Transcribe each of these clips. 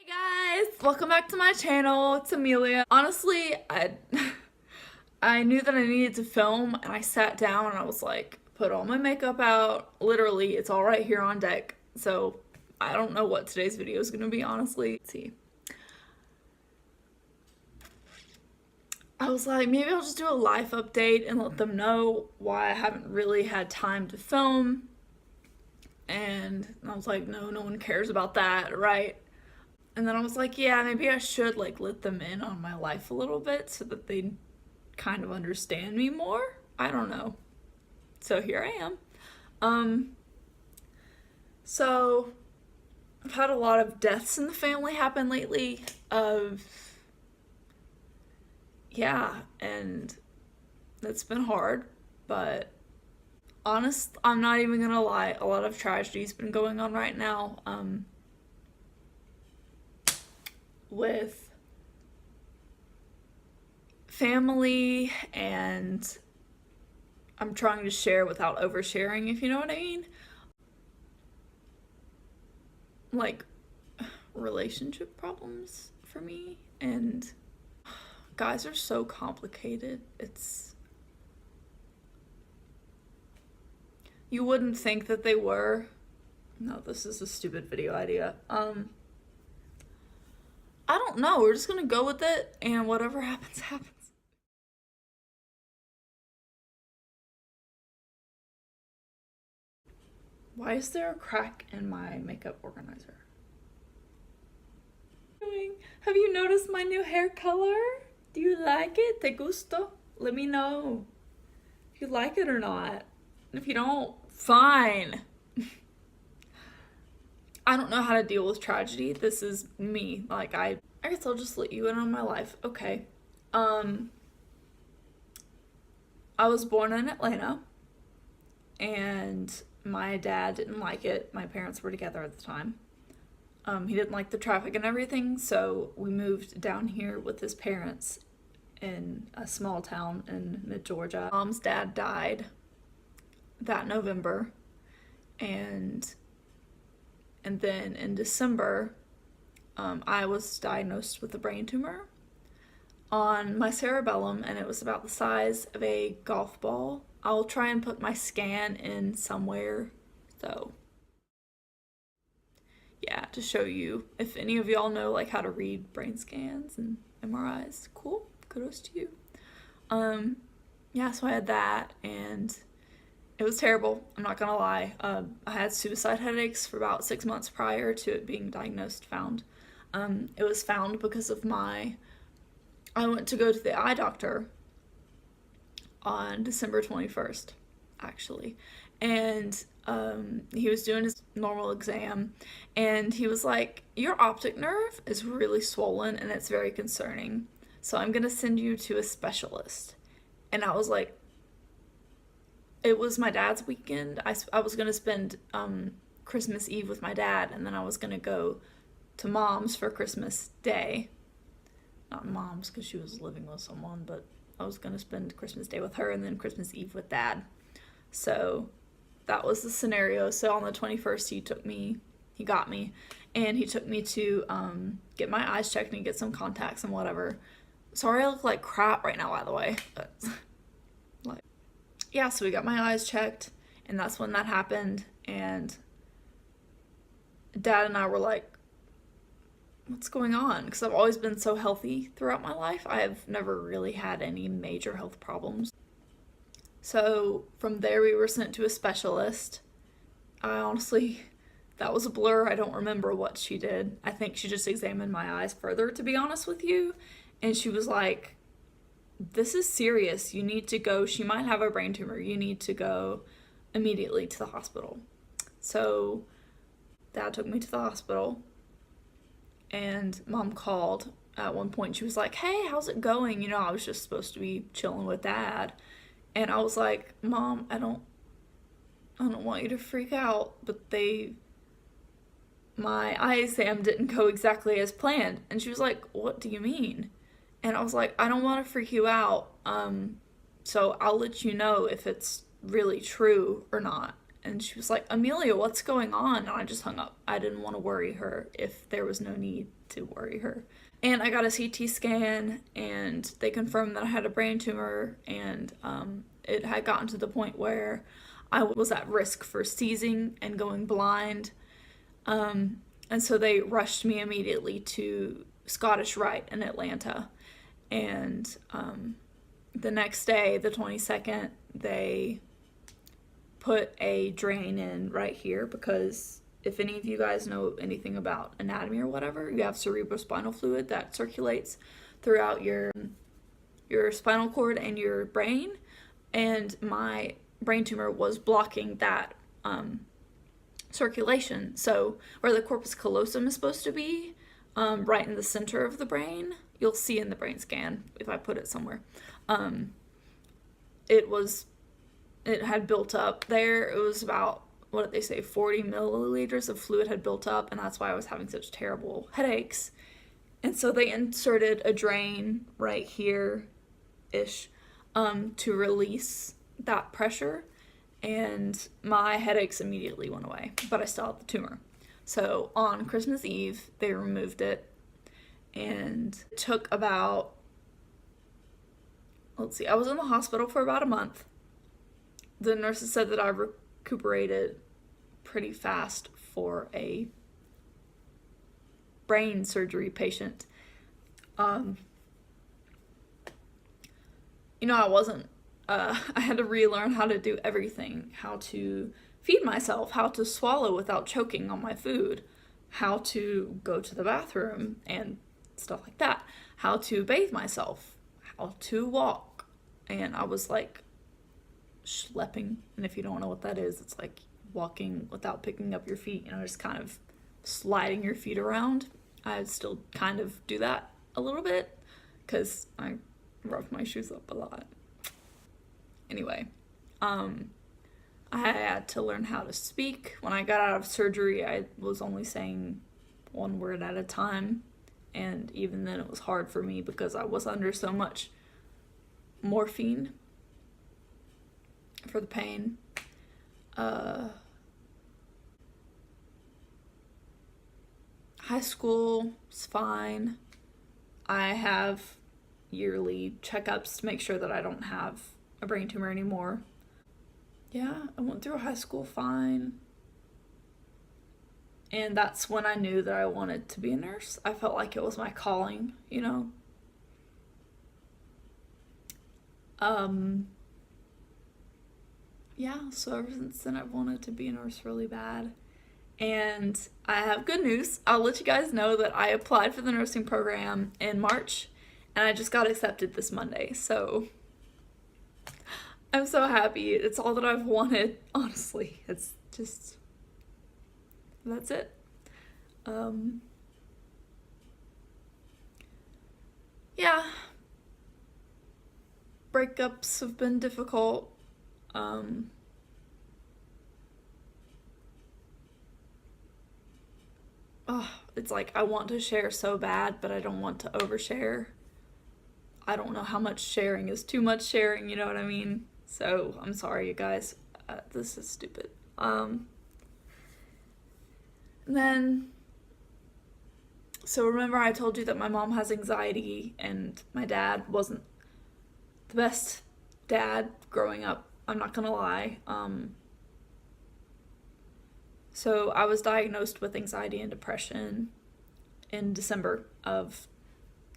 Hey guys, welcome back to my channel. It's Amelia. Honestly, I knew that I needed to film and I sat down and I was like, put all my makeup out. Literally, it's all right here on deck. So I don't know what today's video is gonna be, honestly. Let's see. I was like, maybe I'll just do a life update and let them know why I haven't really had time to film. And I was like, no one cares about that, right? And then I was like, yeah, maybe I should like let them in on my life a little bit so that they kind of understand me more. I don't know. So here I am. So I've had a lot of deaths in the family happen lately. Yeah, and that's been hard, but I'm not even gonna lie, a lot of tragedy's been going on right now. With family, and I'm trying to share without oversharing, if you know what I mean. Like, relationship problems for me, and guys are so complicated. You wouldn't think that they were. No, this is a stupid video idea. I don't know. We're just gonna go with it, and whatever happens, happens. Why is there a crack in my makeup organizer? Have you noticed my new hair color? Do you like it? ¿Te gusto? Let me know if you like it or not. If you don't, fine. I don't know how to deal with tragedy. This is me. Like, I guess I'll just let you in on my life. Okay. I was born in Atlanta, and my dad didn't like it. My parents were together at the time. He didn't like the traffic and everything, so we moved down here with his parents in a small town in mid-Georgia. Mom's dad died that November, and then in December, I was diagnosed with a brain tumor on my cerebellum, and it was about the size of a golf ball. I'll try and put my scan in somewhere, so yeah, to show you if any of y'all know like how to read brain scans and MRIs. Cool, kudos to you. Yeah, so I had that, and it was terrible. I'm not gonna lie. I had suicide headaches for about 6 months prior to it being diagnosed, found. It was found because of I went to go to the eye doctor on December 21st, actually. And he was doing his normal exam, and he was like, your optic nerve is really swollen and it's very concerning. So I'm gonna send you to a specialist. And I was like, it was my dad's weekend. I was gonna spend Christmas Eve with my dad, and then I was gonna go to mom's for Christmas Day. Not mom's because she was living with someone, but I was gonna spend Christmas Day with her and then Christmas Eve with dad. So that was the scenario. So on the 21st, he got me, and he took me to get my eyes checked and get some contacts and whatever. Sorry I look like crap right now, by the way, but like, yeah, so we got my eyes checked, and that's when that happened. And dad and I were like, what's going on? Because I've always been so healthy throughout my life. I have never really had any major health problems. So from there, we were sent to a specialist. That was a blur. I don't remember what she did. I think she just examined my eyes further, to be honest with you. And she was like, this is serious. You need to go. She might have a brain tumor. You need to go immediately to the hospital. So dad took me to the hospital, and mom called at one point. She was like, hey, how's it going? You know, I was just supposed to be chilling with dad. And I was like, Mom, I don't want you to freak out, but my eye exam didn't go exactly as planned. And she was like, what do you mean? And I was like, I don't want to freak you out. So I'll let you know if it's really true or not. And she was like, Amelia, what's going on? And I just hung up. I didn't want to worry her if there was no need to worry her. And I got a CT scan, and they confirmed that I had a brain tumor, and it had gotten to the point where I was at risk for seizing and going blind. And so they rushed me immediately to Scottish Rite in Atlanta. And the next day, the 22nd, they put a drain in right here, because if any of you guys know anything about anatomy or whatever, you have cerebrospinal fluid that circulates throughout your spinal cord and your brain, and my brain tumor was blocking that circulation. So where the corpus callosum is supposed to be, right in the center of the brain, you'll see in the brain scan if I put it somewhere, it had built up there. It was about, what did they say, 40 milliliters of fluid had built up, and that's why I was having such terrible headaches. And so they inserted a drain right here-ish to release that pressure, and my headaches immediately went away, but I still had the tumor. So on Christmas Eve, they removed it, and it took about, I was in the hospital for about a month. The nurses said that I recuperated pretty fast for a brain surgery patient. I wasn't, I had to relearn how to do everything, how to feed myself, how to swallow without choking on my food, how to go to the bathroom and stuff like that, how to bathe myself, how to walk. And I was like schlepping, and if you don't know what that is, it's like walking without picking up your feet, just kind of sliding your feet around. I still kind of do that a little bit because I rough my shoes up a lot. Anyway, I had to learn how to speak. When I got out of surgery, I was only saying one word at a time, and even then it was hard for me because I was under so much morphine for the pain. High school is fine. I have yearly checkups to make sure that I don't have a brain tumor anymore. Yeah, I went through high school fine. And that's when I knew that I wanted to be a nurse. I felt like it was my calling, Yeah, so ever since then I've wanted to be a nurse really bad. And I have good news. I'll let you guys know that I applied for the nursing program in March, and I just got accepted this Monday. So I'm so happy. It's all that I've wanted, honestly. It's just, that's it. Yeah. Breakups have been difficult. It's like I want to share so bad, but I don't want to overshare. I don't know how much sharing is too much sharing, you know what I mean? So I'm sorry, you guys. This is stupid. And then, so remember I told you that my mom has anxiety and my dad wasn't the best dad growing up. I'm not gonna lie. So I was diagnosed with anxiety and depression in December of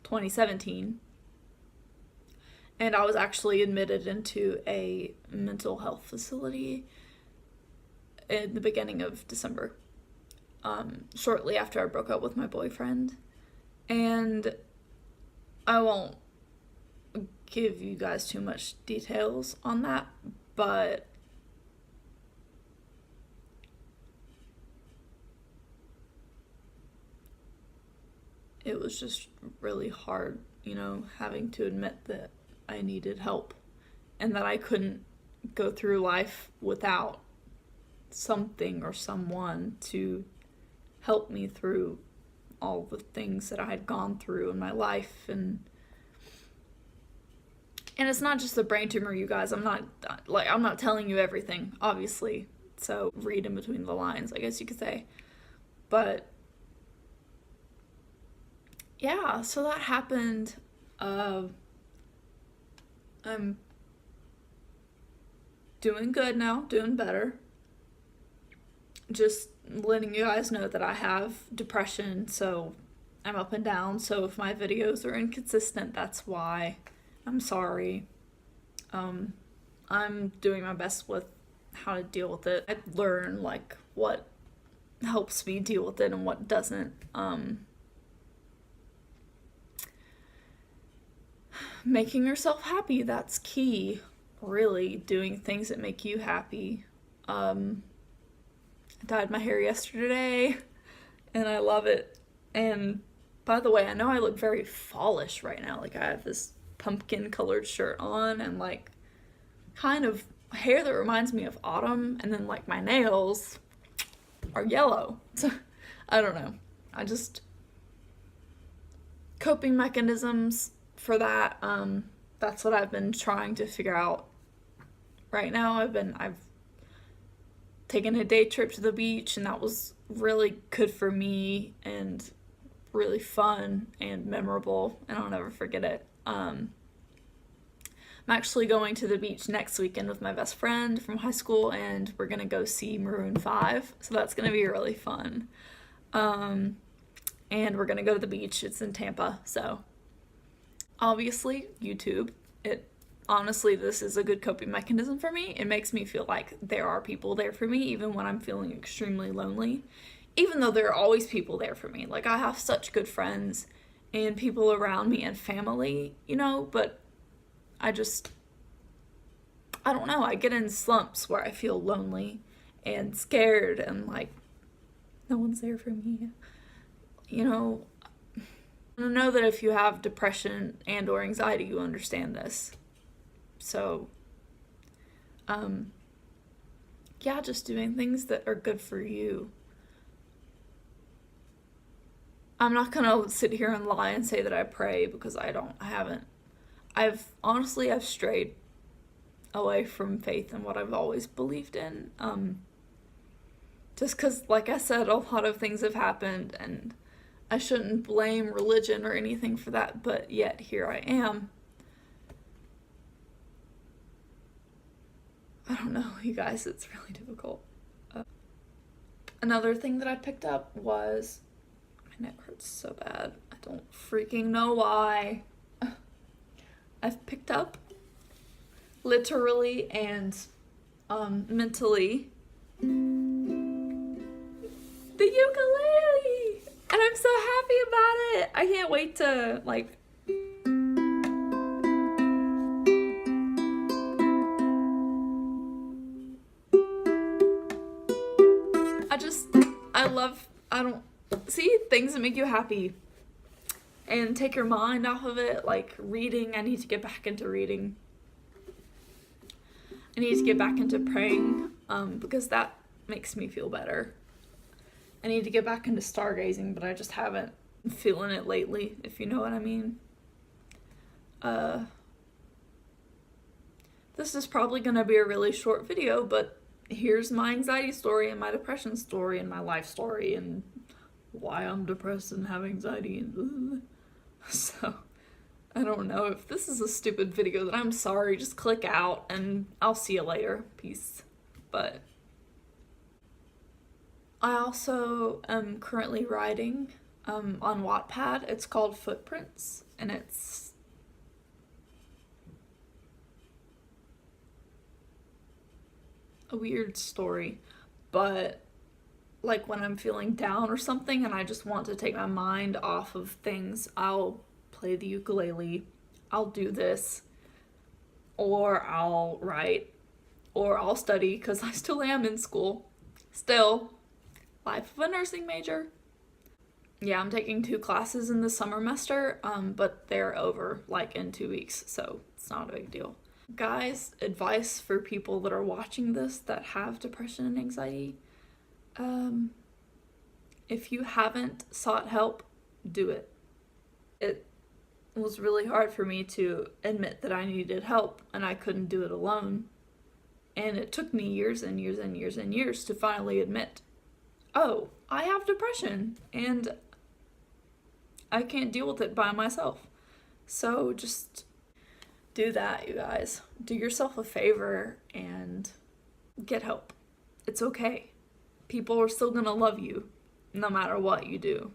2017. And I was actually admitted into a mental health facility in the beginning of December, shortly after I broke up with my boyfriend. And I won't give you guys too much details on that, but it was just really hard, having to admit that I needed help and that I couldn't go through life without something or someone to help me through all the things that I had gone through in my life. And it's not just the brain tumor, you guys. I'm not telling you everything, obviously. So read in between the lines, I guess you could say. But yeah, so that happened. I'm doing good now, doing better. Just letting you guys know that I have depression, so I'm up and down. So if my videos are inconsistent, that's why. I'm sorry. Um, I'm doing my best with how to deal with it. I learn like what helps me deal with it and what doesn't. Making yourself happy, that's key. Really, doing things that make you happy. I dyed my hair yesterday and I love it. And by the way, I know I look very fallish right now. Like I have this pumpkin colored shirt on and like kind of hair that reminds me of autumn, and then like my nails are yellow. So I don't know. I just coping mechanisms for that. That's what I've been trying to figure out right now. I've taken a day trip to the beach, and that was really good for me and really fun and memorable, and I'll never forget it. I'm actually going to the beach next weekend with my best friend from high school, and we're gonna go see Maroon 5, so that's gonna be really fun. And we're gonna go to the beach. It's in Tampa, so obviously YouTube. It honestly, this is a good coping mechanism for me. It makes me feel like there are people there for me even when I'm feeling extremely lonely. Even though there are always people there for me. Like I have such good friends and people around me and family, but I don't know, I get in slumps where I feel lonely and scared and like no one's there for me. I know that if you have depression and or anxiety, you understand this. So, yeah, just doing things that are good for you. I'm not gonna sit here and lie and say that I pray because I don't. I haven't. I've strayed away from faith and what I've always believed in. Just because, like I said, a lot of things have happened, and I shouldn't blame religion or anything for that, but yet here I am. I don't know, you guys, it's really difficult. Another thing that I picked up was my neck hurts so bad. I don't freaking know why. I've picked up literally and mentally the ukulele, and I'm so happy about it. I can't wait to like I don't see things that make you happy and take your mind off of it, like reading. I need to get back into reading. I need to get back into praying because that makes me feel better. I need to get back into stargazing, but I just haven't been feeling it lately, if you know what I mean. This is probably going to be a really short video, but here's my anxiety story and my depression story and my life story and why I'm depressed and have anxiety and so I don't know. If this is a stupid video, then I'm sorry. Just click out and I'll see you later. Peace. But I also am currently writing on Wattpad. It's called Footprints, and it's a weird story, but like when I'm feeling down or something and I just want to take my mind off of things, I'll play the ukulele, I'll do this, or I'll write, or I'll study because I still am in school. Still, life of a nursing major. Yeah, I'm taking 2 classes in the summer semester, but they're over like in 2 weeks, so it's not a big deal. Guys, advice for people that are watching this that have depression and anxiety. If you haven't sought help, do it. It was really hard for me to admit that I needed help and I couldn't do it alone. And it took me years and years and years and years to finally admit, oh, I have depression and I can't deal with it by myself. So just do that, you guys. Do yourself a favor and get help. It's okay. People are still gonna love you no matter what you do.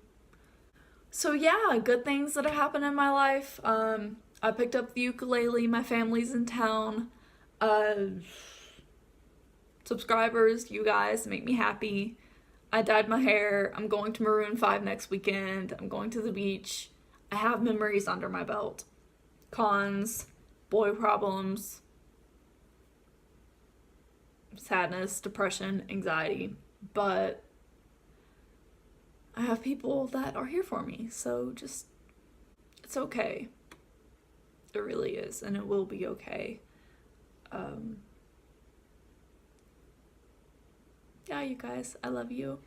So yeah, good things that have happened in my life. I picked up the ukulele. My family's in town. Uh, Subscribers, you guys make me happy. I dyed my hair. I'm going to Maroon 5 next weekend. I'm going to the beach. I have memories under my belt. Cons, boy problems, sadness, depression, anxiety. But I have people that are here for me. So just, it's okay. It really is. And it will be okay. Yeah, you guys, I love you.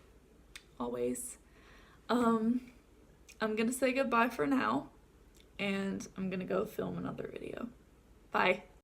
Always. I'm gonna say goodbye for now. And I'm gonna go film another video. Bye.